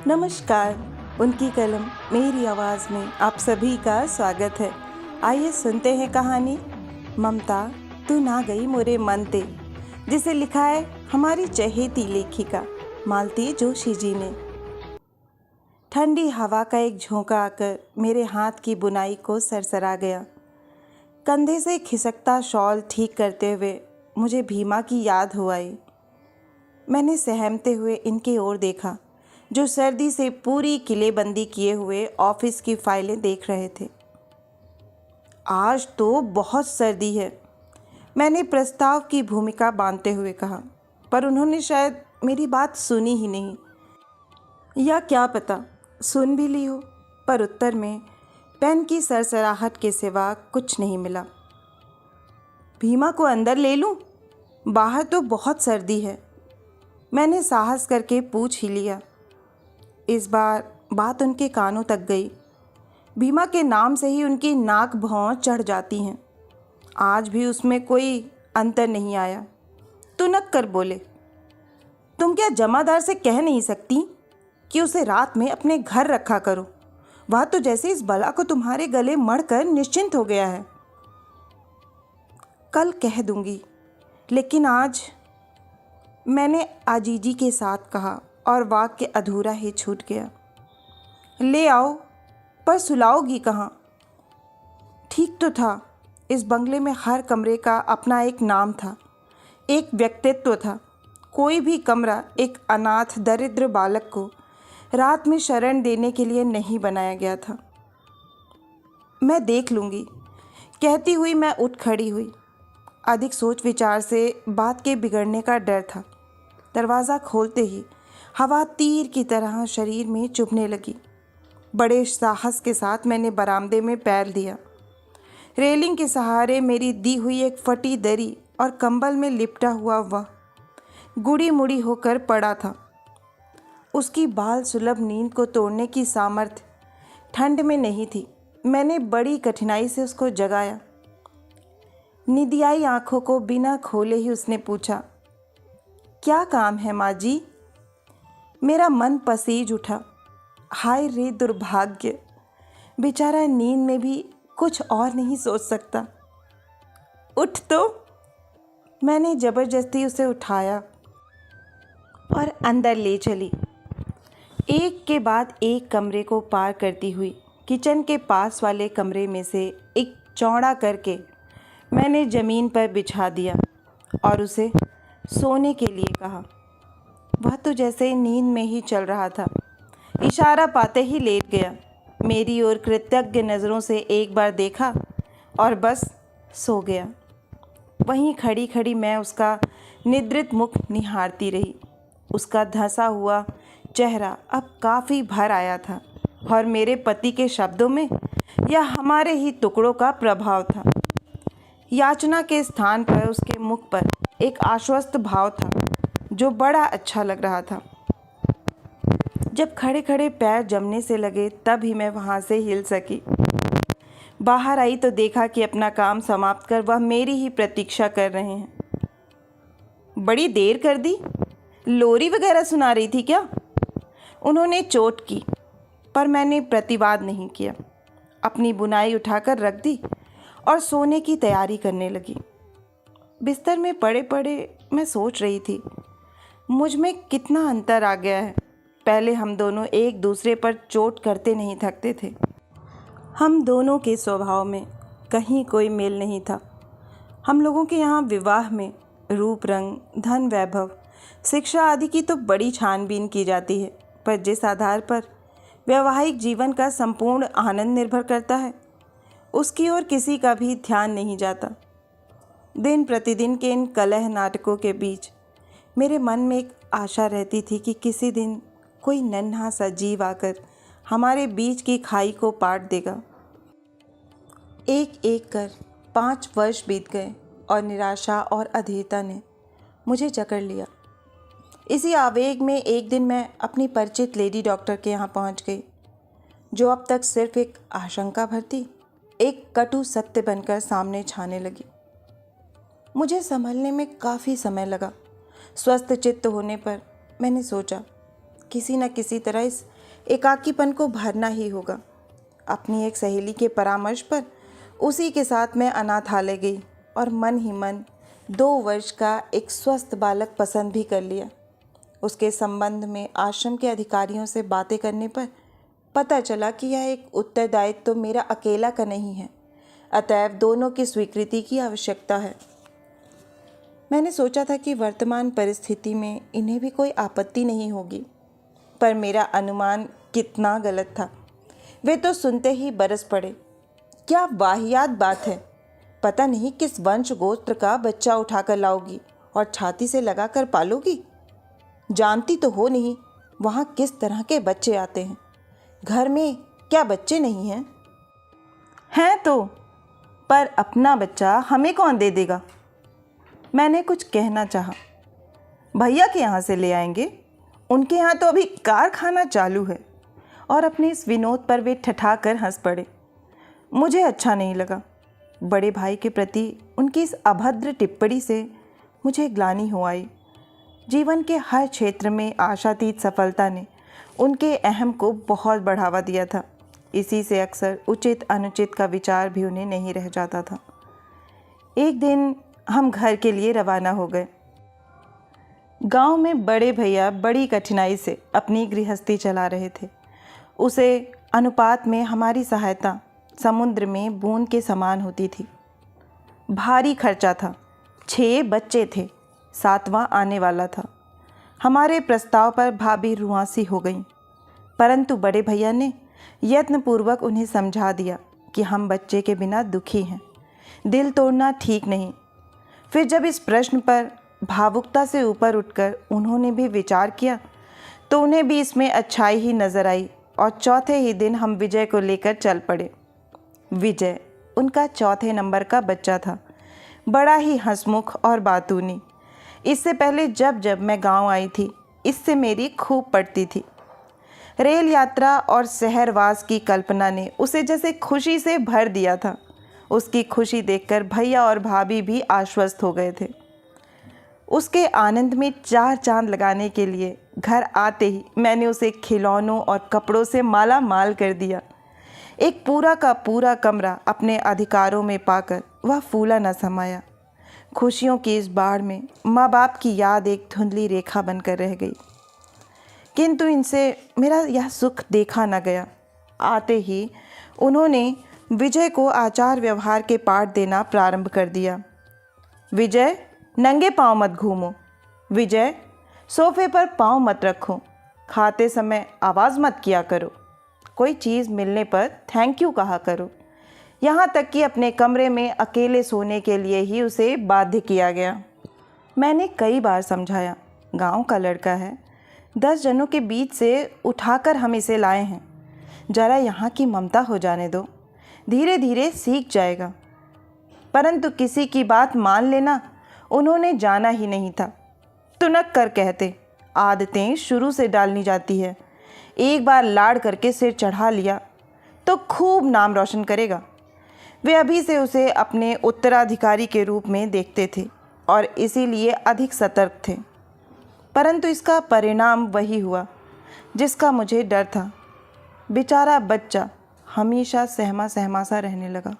नमस्कार। उनकी कलम मेरी आवाज़ में आप सभी का स्वागत है। आइए सुनते हैं कहानी ममता तू ना गई मोरे मन ते, जिसे लिखा है हमारी चहेती लेखिका मालती जोशी जी ने। ठंडी हवा का एक झोंका आकर मेरे हाथ की बुनाई को सरसरा गया। कंधे से खिसकता शॉल ठीक करते हुए मुझे भीमा की याद हो आई। मैंने सहमते हुए इनकी ओर देखा, जो सर्दी से पूरी किलेबंदी किए हुए ऑफिस की फाइलें देख रहे थे। आज तो बहुत सर्दी है, मैंने प्रस्ताव की भूमिका बांधते हुए कहा, पर उन्होंने शायद मेरी बात सुनी ही नहीं, या क्या पता सुन भी ली हो, पर उत्तर में पेन की सरसराहट के सिवा कुछ नहीं मिला। भीमा को अंदर ले लूं? बाहर तो बहुत सर्दी है, मैंने साहस करके पूछ ही लिया। इस बार बात उनके कानों तक गई। भीमा के नाम से ही उनकी नाक भौं चढ़ जाती हैं। आज भी उसमें कोई अंतर नहीं आया। तुनक कर बोले, तुम क्या जमादार से कह नहीं सकती कि उसे रात में अपने घर रखा करो? वह तो जैसे इस बला को तुम्हारे गले मढ़कर निश्चिंत हो गया है। कल कह दूंगी, लेकिन आज, मैंने आजीजी के साथ कहा और वाक्य अधूरा ही छूट गया। ले आओ, पर सुलाओगी कहाँ? ठीक तो था, इस बंगले में हर कमरे का अपना एक नाम था, एक व्यक्तित्व था। कोई भी कमरा एक अनाथ दरिद्र बालक को रात में शरण देने के लिए नहीं बनाया गया था। मैं देख लूँगी, कहती हुई मैं उठ खड़ी हुई। अधिक सोच विचार से बात के बिगड़ने का डर था। दरवाज़ा खोलते ही हवा तीर की तरह शरीर में चुभने लगी। बड़े साहस के साथ मैंने बरामदे में पैर दिया। रेलिंग के सहारे मेरी दी हुई एक फटी दरी और कंबल में लिपटा हुआ वह गुड़ी मुड़ी होकर पड़ा था। उसकी बाल सुलभ नींद को तोड़ने की सामर्थ्य ठंड में नहीं थी। मैंने बड़ी कठिनाई से उसको जगाया। निदियाई आंखों को बिना खोले ही उसने पूछा, क्या काम है माँ जी? मेरा मन पसीज उठा। हाय रे दुर्भाग्य, बेचारा नींद में भी कुछ और नहीं सोच सकता। उठ तो। मैंने ज़बरदस्ती उसे उठाया और अंदर ले चली। एक के बाद एक कमरे को पार करती हुई किचन के पास वाले कमरे में से एक चौड़ा करके मैंने ज़मीन पर बिछा दिया और उसे सोने के लिए कहा। वह तो जैसे नींद में ही चल रहा था। इशारा पाते ही लेट गया। मेरी ओर कृतज्ञ नज़रों से एक बार देखा और बस सो गया। वहीं खड़ी खड़ी मैं उसका निद्रित मुख निहारती रही। उसका धंसा हुआ चेहरा अब काफ़ी भर आया था और मेरे पति के शब्दों में या हमारे ही टुकड़ों का प्रभाव था। याचना के स्थान पर उसके मुख पर एक आश्वस्त भाव था, जो बड़ा अच्छा लग रहा था। जब खड़े खड़े पैर जमने से लगे तब ही मैं वहाँ से हिल सकी। बाहर आई तो देखा कि अपना काम समाप्त कर वह मेरी ही प्रतीक्षा कर रहे हैं। बड़ी देर कर दी, लोरी वगैरह सुना रही थी क्या? उन्होंने चोट की, पर मैंने प्रतिवाद नहीं किया। अपनी बुनाई उठाकर रख दी और सोने की तैयारी करने लगी। बिस्तर में पड़े पड़े मैं सोच रही थी, मुझ में कितना अंतर आ गया है। पहले हम दोनों एक दूसरे पर चोट करते नहीं थकते थे। हम दोनों के स्वभाव में कहीं कोई मेल नहीं था। हम लोगों के यहाँ विवाह में रूप रंग, धन वैभव, शिक्षा आदि की तो बड़ी छानबीन की जाती है, पर जिस आधार पर वैवाहिक जीवन का संपूर्ण आनंद निर्भर करता है, उसकी ओर किसी का भी ध्यान नहीं जाता। दिन प्रतिदिन के इन कलह नाटकों के बीच मेरे मन में एक आशा रहती थी कि किसी दिन कोई नन्हा सा जीव आकर हमारे बीच की खाई को पाट देगा। एक एक कर 5 वर्ष बीत गए और निराशा और अधीरता ने मुझे जकड़ लिया। इसी आवेग में एक दिन मैं अपनी परिचित लेडी डॉक्टर के यहाँ पहुँच गई, जो अब तक सिर्फ एक आशंका भरती एक कटु सत्य बनकर सामने छाने लगी। मुझे संभलने में काफ़ी समय लगा। स्वस्थ चित्त होने पर मैंने सोचा, किसी न किसी तरह इस एकाकीपन को भरना ही होगा। अपनी एक सहेली के परामर्श पर उसी के साथ मैं अनाथालय गई और मन ही मन 2 वर्ष का एक स्वस्थ बालक पसंद भी कर लिया। उसके संबंध में आश्रम के अधिकारियों से बातें करने पर पता चला कि यह एक उत्तरदायित्व तो मेरा अकेला का नहीं है, अतएव दोनों की स्वीकृति की आवश्यकता है। मैंने सोचा था कि वर्तमान परिस्थिति में इन्हें भी कोई आपत्ति नहीं होगी, पर मेरा अनुमान कितना गलत था। वे तो सुनते ही बरस पड़े। क्या वाहियात बात है, पता नहीं किस वंश गोत्र का बच्चा उठाकर लाओगी और छाती से लगाकर पालोगी। जानती तो हो नहीं वहाँ किस तरह के बच्चे आते हैं। घर में क्या बच्चे नहीं हैं? हैं तो, पर अपना बच्चा हमें कौन दे देगा? मैंने कुछ कहना चाहा। भैया के यहाँ से ले आएंगे, उनके यहाँ तो अभी कारखाना चालू है। और अपने इस विनोद पर वे ठठाकर हंस पड़े। मुझे अच्छा नहीं लगा। बड़े भाई के प्रति उनकी इस अभद्र टिप्पणी से मुझे ग्लानि हो आई। जीवन के हर क्षेत्र में आशातीत सफलता ने उनके अहम को बहुत बढ़ावा दिया था। इसी से अक्सर उचित अनुचित का विचार भी उन्हें नहीं रह जाता था। एक दिन हम घर के लिए रवाना हो गए। गांव में बड़े भैया बड़ी कठिनाई से अपनी गृहस्थी चला रहे थे। उसे अनुपात में हमारी सहायता समुद्र में बूंद के समान होती थी। भारी खर्चा था। 6 बच्चे थे, 7वां आने वाला था। हमारे प्रस्ताव पर भाभी रुआंसी हो गई, परंतु बड़े भैया ने यत्नपूर्वक उन्हें समझा दिया कि हम बच्चे के बिना दुखी हैं, दिल तोड़ना ठीक नहीं। फिर जब इस प्रश्न पर भावुकता से ऊपर उठकर उन्होंने भी विचार किया तो उन्हें भी इसमें अच्छाई ही नजर आई और चौथे ही दिन हम विजय को लेकर चल पड़े। विजय उनका चौथे नंबर का बच्चा था, बड़ा ही हंसमुख और बातूनी। इससे पहले जब जब मैं गांव आई थी, इससे मेरी खूब पड़ती थी। रेल यात्रा और शहरवास की कल्पना ने उसे जैसे खुशी से भर दिया था। उसकी खुशी देखकर भैया और भाभी भी आश्वस्त हो गए थे। उसके आनंद में 4 चांद लगाने के लिए घर आते ही मैंने उसे खिलौनों और कपड़ों से माला माल कर दिया। एक पूरा का पूरा कमरा अपने अधिकारों में पाकर वह फूला न समाया। खुशियों की इस बाढ़ में माँ बाप की याद एक धुंधली रेखा बनकर रह गई, किंतु इनसे मेरा यह सुख देखा न गया। आते ही उन्होंने विजय को आचार व्यवहार के पाठ देना प्रारंभ कर दिया। विजय, नंगे पांव मत घूमो। विजय, सोफे पर पांव मत रखो। खाते समय आवाज़ मत किया करो। कोई चीज़ मिलने पर थैंक यू कहा करो। यहाँ तक कि अपने कमरे में अकेले सोने के लिए ही उसे बाध्य किया गया। मैंने कई बार समझाया, गांव का लड़का है, 10 जनों के बीच से उठाकर हम इसे लाए हैं। जरा यहाँ की ममता हो जाने दो, धीरे धीरे सीख जाएगा। परंतु किसी की बात मान लेना उन्होंने जाना ही नहीं था। तुनक कर कहते, आदतें शुरू से डालनी जाती है। एक बार लाड़ करके सिर चढ़ा लिया तो खूब नाम रोशन करेगा। वे अभी से उसे अपने उत्तराधिकारी के रूप में देखते थे और इसीलिए अधिक सतर्क थे। परंतु इसका परिणाम वही हुआ जिसका मुझे डर था। बेचारा बच्चा हमेशा सहमा सहमा सा रहने लगा।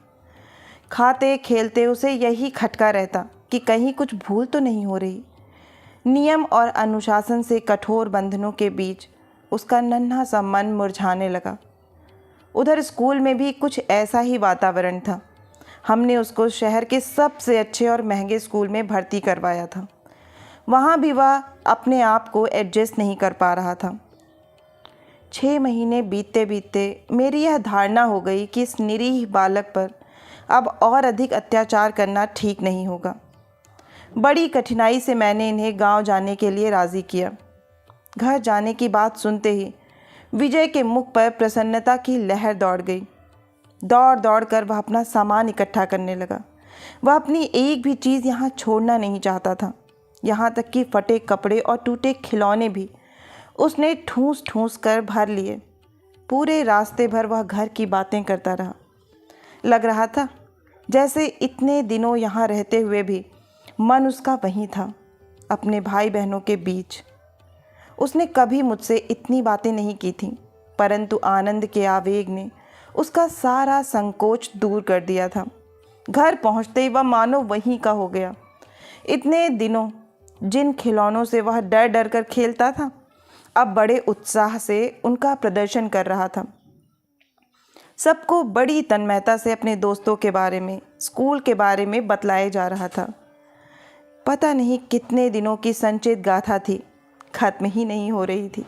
खाते खेलते उसे यही खटका रहता कि कहीं कुछ भूल तो नहीं हो रही। नियम और अनुशासन से कठोर बंधनों के बीच उसका नन्हा सा मन मुरझाने लगा। उधर स्कूल में भी कुछ ऐसा ही वातावरण था। हमने उसको शहर के सबसे अच्छे और महंगे स्कूल में भर्ती करवाया था। वहाँ भी वह अपने आप को एडजस्ट नहीं कर पा रहा था। 6 महीने बीतते बीतते मेरी यह धारणा हो गई कि इस निरीह बालक पर अब और अधिक अत्याचार करना ठीक नहीं होगा। बड़ी कठिनाई से मैंने इन्हें गांव जाने के लिए राज़ी किया। घर जाने की बात सुनते ही विजय के मुख पर प्रसन्नता की लहर दौड़ गई। दौड़ दौड़ कर वह अपना सामान इकट्ठा करने लगा। वह अपनी एक भी चीज़ यहाँ छोड़ना नहीं चाहता था। यहाँ तक कि फटे कपड़े और टूटे खिलौने भी उसने ठूंस ठूंस कर भर लिए। पूरे रास्ते भर वह घर की बातें करता रहा। लग रहा था जैसे इतने दिनों यहाँ रहते हुए भी मन उसका वहीं था, अपने भाई बहनों के बीच। उसने कभी मुझसे इतनी बातें नहीं की थीं। परंतु आनंद के आवेग ने उसका सारा संकोच दूर कर दिया था। घर पहुंचते ही वह मानो वहीं का हो गया। इतने दिनों जिन खिलौनों से वह डर डर कर खेलता था, अब बड़े उत्साह से उनका प्रदर्शन कर रहा था। सबको बड़ी तन्मयता से अपने दोस्तों के बारे में, स्कूल के बारे में बतलाया जा रहा था। पता नहीं कितने दिनों की संचित गाथा थी, खत्म ही नहीं हो रही थी।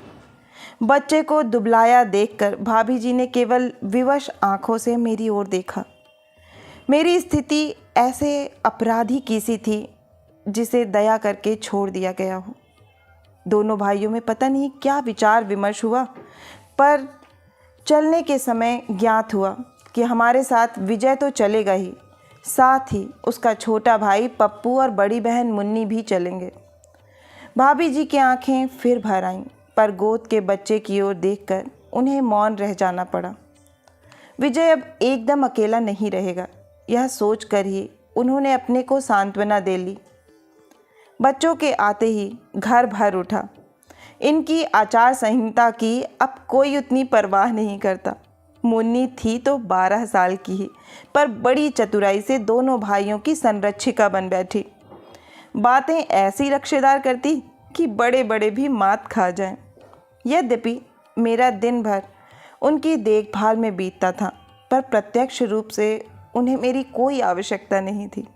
बच्चे को दुबलाया देखकर भाभी जी ने केवल विवश आंखों से मेरी ओर देखा। मेरी स्थिति ऐसे अपराधी की सी थी जिसे दया करके छोड़ दिया गया हो। दोनों भाइयों में पता नहीं क्या विचार विमर्श हुआ, पर चलने के समय ज्ञात हुआ कि हमारे साथ विजय तो चलेगा ही, साथ ही उसका छोटा भाई पप्पू और बड़ी बहन मुन्नी भी चलेंगे। भाभी जी की आंखें फिर भर आईं, पर गोद के बच्चे की ओर देखकर उन्हें मौन रह जाना पड़ा। विजय अब एकदम अकेला नहीं रहेगा, यह सोचकर ही उन्होंने अपने को सांत्वना दे ली। बच्चों के आते ही घर भर उठा। इनकी आचार संहिता की अब कोई उतनी परवाह नहीं करता। मुन्नी थी तो 12 साल की ही, पर बड़ी चतुराई से दोनों भाइयों की संरक्षिका बन बैठी। बातें ऐसी रक्षेदार करती कि बड़े बड़े भी मात खा जाएं। यद्यपि मेरा दिन भर उनकी देखभाल में बीतता था, पर प्रत्यक्ष रूप से उन्हें मेरी कोई आवश्यकता नहीं थी।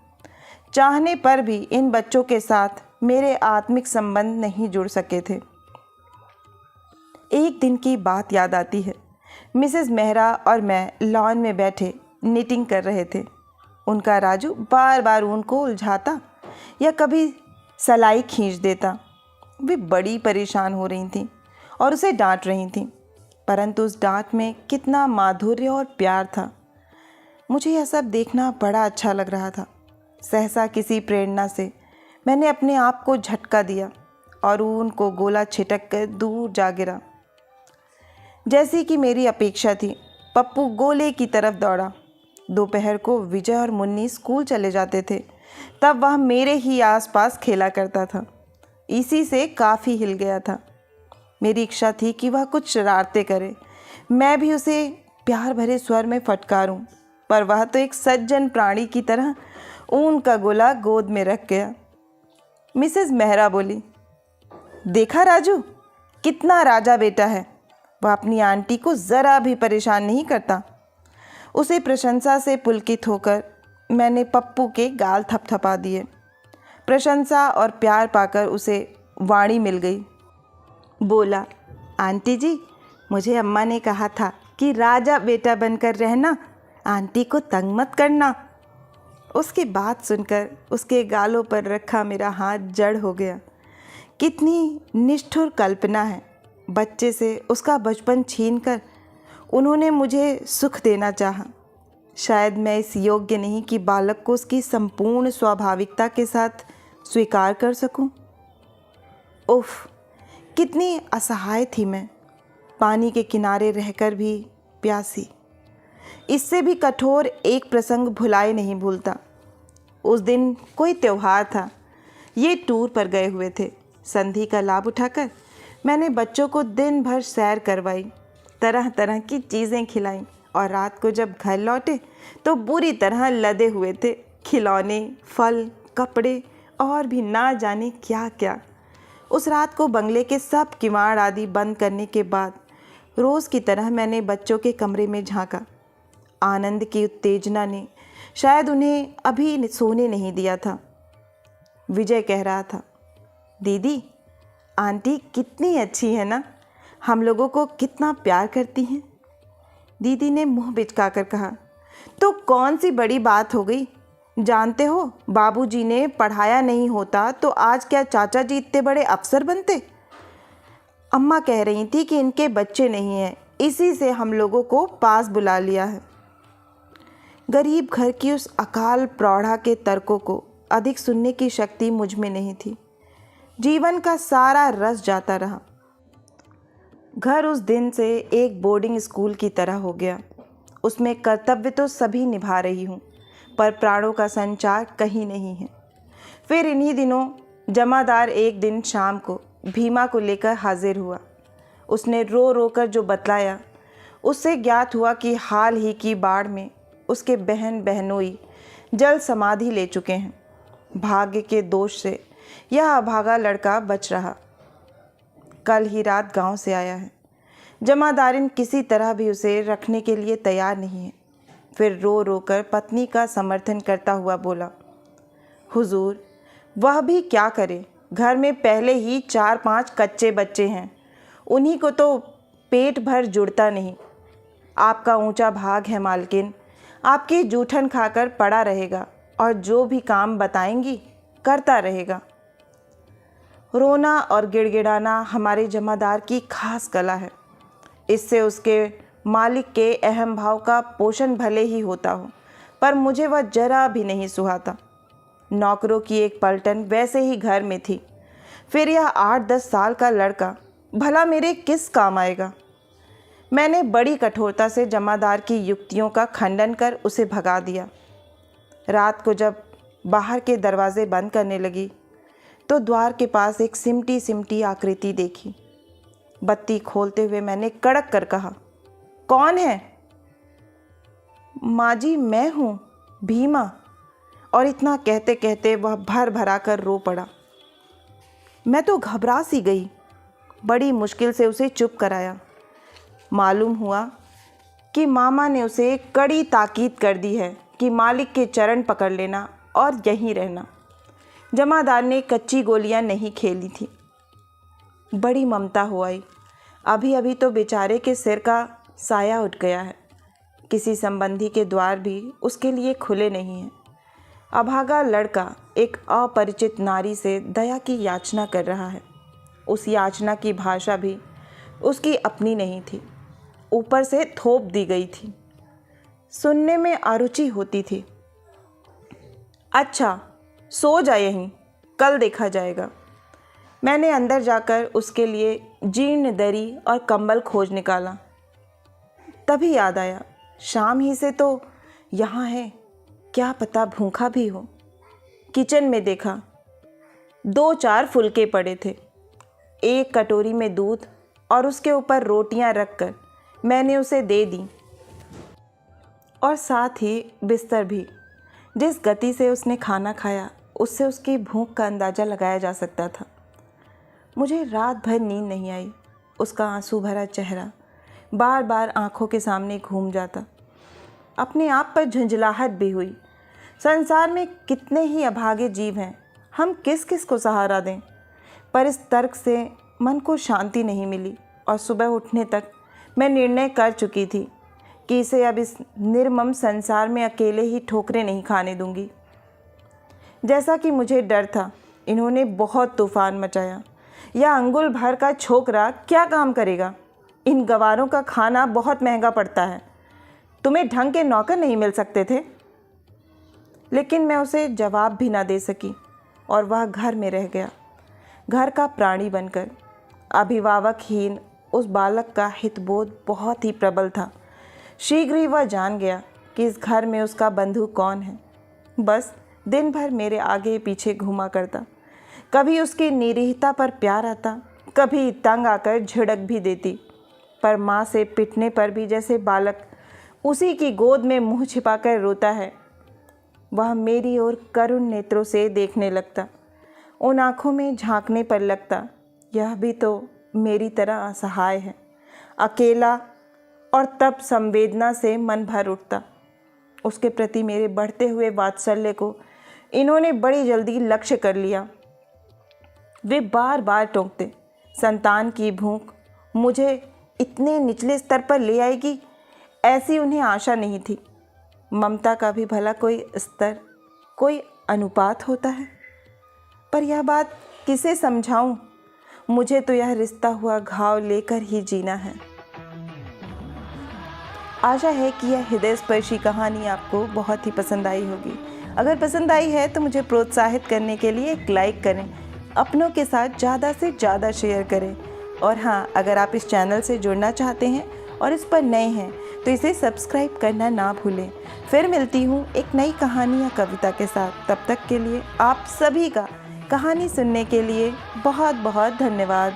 चाहने पर भी इन बच्चों के साथ मेरे आत्मिक संबंध नहीं जुड़ सके थे। एक दिन की बात याद आती है। मिसेस मेहरा और मैं लॉन में बैठे निटिंग कर रहे थे। उनका राजू बार बार ऊन को उलझाता या कभी सलाई खींच देता। वे बड़ी परेशान हो रही थीं और उसे डांट रही थीं, परंतु उस डांट में कितना माधुर्य और प्यार था। मुझे यह सब देखना बड़ा अच्छा लग रहा था। सहसा किसी प्रेरणा से मैंने अपने आप को झटका दिया और ऊन को गोला छिटक कर दूर जा गिरा। जैसी कि मेरी अपेक्षा थी, पप्पू गोले की तरफ दौड़ा। दोपहर को विजय और मुन्नी स्कूल चले जाते थे, तब वह मेरे ही आसपास खेला करता था। इसी से काफ़ी हिल गया था। मेरी इच्छा थी कि वह कुछ शरारतें करे, मैं भी उसे प्यार भरे स्वर में फटकारूं, पर वह तो एक सज्जन प्राणी की तरह ऊन का गोला गोद में रख गया। मिसेस मेहरा बोली, देखा राजू, कितना राजा बेटा है। वह अपनी आंटी को ज़रा भी परेशान नहीं करता। उसे प्रशंसा से पुलकित होकर मैंने पप्पू के गाल थपथपा दिए। प्रशंसा और प्यार पाकर उसे वाणी मिल गई। बोला, आंटी जी, मुझे अम्मा ने कहा था कि राजा बेटा बनकर रहना, आंटी को तंग मत करना। उसकी बात सुनकर उसके गालों पर रखा मेरा हाथ जड़ हो गया। कितनी निष्ठुर कल्पना है। बच्चे से उसका बचपन छीनकर उन्होंने मुझे सुख देना चाहा। शायद मैं इस योग्य नहीं कि बालक को उसकी संपूर्ण स्वाभाविकता के साथ स्वीकार कर सकूं। उफ, कितनी असहाय थी मैं, पानी के किनारे रहकर भी प्यासी। इससे भी कठोर एक प्रसंग भुलाए नहीं भूलता। उस दिन कोई त्यौहार था। ये टूर पर गए हुए थे। संधि का लाभ उठाकर मैंने बच्चों को दिन भर सैर करवाई, तरह तरह की चीज़ें खिलाईं और रात को जब घर लौटे तो बुरी तरह लदे हुए थे। खिलौने, फल, कपड़े और भी ना जाने क्या क्या। उस रात को बंगले के सब किवाड़ आदि बंद करने के बाद रोज़ की तरह मैंने बच्चों के कमरे में झांका। आनंद की उत्तेजना ने शायद उन्हें अभी सोने नहीं दिया था। विजय कह रहा था, दीदी, आंटी कितनी अच्छी है ना, हम लोगों को कितना प्यार करती हैं। दीदी ने मुंह बिचकाकर कहा, तो कौन सी बड़ी बात हो गई। जानते हो, बाबूजी ने पढ़ाया नहीं होता तो आज क्या चाचा जी इतने बड़े अफसर बनते। अम्मा कह रही थी कि इनके बच्चे नहीं हैं, इसी से हम लोगों को पास बुला लिया है। गरीब घर की उस अकाल प्रौढ़ा के तर्कों को अधिक सुनने की शक्ति मुझ में नहीं थी। जीवन का सारा रस जाता रहा। घर उस दिन से एक बोर्डिंग स्कूल की तरह हो गया। उसमें कर्तव्य तो सभी निभा रही हूँ, पर प्राणों का संचार कहीं नहीं है। फिर इन्हीं दिनों जमादार एक दिन शाम को भीमा को लेकर हाजिर हुआ। उसने रो रो कर जो बतलाया, उससे ज्ञात हुआ कि हाल ही की बाढ़ में उसके बहन बहनोई जल समाधि ले चुके हैं। भाग्य के दोष से यह अभागा लड़का बच रहा। कल ही रात गांव से आया है। जमादारिन किसी तरह भी उसे रखने के लिए तैयार नहीं है। फिर रो रो कर पत्नी का समर्थन करता हुआ बोला, हुजूर, वह भी क्या करे, घर में पहले ही 4-5 कच्चे बच्चे हैं, उन्हीं को तो पेट भर जुड़ता नहीं। आपका ऊंचा भाग है मालकिन, आपकी जूठन खाकर पड़ा रहेगा और जो भी काम बताएंगी करता रहेगा। रोना और गिड़गिड़ाना हमारे जमादार की खास कला है। इससे उसके मालिक के अहम भाव का पोषण भले ही होता हो, पर मुझे वह जरा भी नहीं सुहाता। नौकरों की एक पलटन वैसे ही घर में थी, फिर यह 8-10 साल का लड़का भला मेरे किस काम आएगा। मैंने बड़ी कठोरता से जमादार की युक्तियों का खंडन कर उसे भगा दिया। रात को जब बाहर के दरवाजे बंद करने लगी तो द्वार के पास एक सिमटी सिमटी आकृति देखी। बत्ती खोलते हुए मैंने कड़क कर कहा, कौन है? माँ जी, मैं हूँ, भीमा। और इतना कहते कहते वह भर भरा कर रो पड़ा। मैं तो घबरा सी गई। बड़ी मुश्किल से उसे चुप कराया। मालूम हुआ कि मामा ने उसे कड़ी ताकीद कर दी है कि मालिक के चरण पकड़ लेना और यहीं रहना। जमादार ने कच्ची गोलियां नहीं खेली थी। बड़ी ममता हो आई। अभी अभी तो बेचारे के सिर का साया उठ गया है। किसी संबंधी के द्वार भी उसके लिए खुले नहीं हैं। अभागा लड़का एक अपरिचित नारी से दया की याचना कर रहा है। उस याचना की भाषा भी उसकी अपनी नहीं थी, ऊपर से थोप दी गई थी। सुनने में अरुचि होती थी। अच्छा, सो जा यहीं, कल देखा जाएगा। मैंने अंदर जाकर उसके लिए जीर्ण दरी और कंबल खोज निकाला। तभी याद आया, शाम ही से तो यहाँ है, क्या पता भूखा भी हो। किचन में देखा, 2-4 फुलके पड़े थे। एक कटोरी में दूध और उसके ऊपर रोटियां रखकर मैंने उसे दे दी और साथ ही बिस्तर भी। जिस गति से उसने खाना खाया उससे उसकी भूख का अंदाज़ा लगाया जा सकता था। मुझे रात भर नींद नहीं आई। उसका आंसू भरा चेहरा बार बार आंखों के सामने घूम जाता। अपने आप पर झंझलाहट भी हुई। संसार में कितने ही अभागे जीव हैं, हम किस किस को सहारा दें। पर इस तर्क से मन को शांति नहीं मिली और सुबह उठने तक मैं निर्णय कर चुकी थी कि इसे अब इस निर्मम संसार में अकेले ही ठोकरें नहीं खाने दूंगी। जैसा कि मुझे डर था, इन्होंने बहुत तूफान मचाया। यह अंगुल भर का छोकरा क्या काम करेगा? इन गवारों का खाना बहुत महंगा पड़ता है। तुम्हें ढंग के नौकर नहीं मिल सकते थे? लेकिन मैं उसे जवाब भी ना दे सकी और वह घर में रह गया, घर का प्राणी बनकर। अभिभावकहीन उस बालक का हितबोध बहुत ही प्रबल था। शीघ्र ही वह जान गया कि इस घर में उसका बंधु कौन है। बस दिन भर मेरे आगे पीछे घूमा करता। कभी उसकी निरीहता पर प्यार आता, कभी तंग आकर झिड़क भी देती। पर माँ से पिटने पर भी जैसे बालक उसी की गोद में मुंह छिपाकर रोता है, वह मेरी ओर करुण नेत्रों से देखने लगता। उन आँखों में झांकने पर लगता, यह भी तो मेरी तरह असहाय है, अकेला। और तब संवेदना से मन भर उठता। उसके प्रति मेरे बढ़ते हुए वात्सल्य को इन्होंने बड़ी जल्दी लक्ष्य कर लिया। वे बार बार टोकते, संतान की भूख मुझे इतने निचले स्तर पर ले आएगी, ऐसी उन्हें आशा नहीं थी। ममता का भी भला कोई स्तर, कोई अनुपात होता है? पर यह बात किसे समझाऊं? मुझे तो यह रिश्ता हुआ घाव लेकर ही जीना है। आशा है कि यह हृदय स्पर्शी कहानी आपको बहुत ही पसंद आई होगी। अगर पसंद आई है तो मुझे प्रोत्साहित करने के लिए एक लाइक करें, अपनों के साथ ज़्यादा से ज़्यादा शेयर करें। और हाँ, अगर आप इस चैनल से जुड़ना चाहते हैं और इस पर नए हैं तो इसे सब्सक्राइब करना ना भूलें। फिर मिलती हूँ एक नई कहानी या कविता के साथ। तब तक के लिए आप सभी का कहानी सुनने के लिए बहुत बहुत धन्यवाद।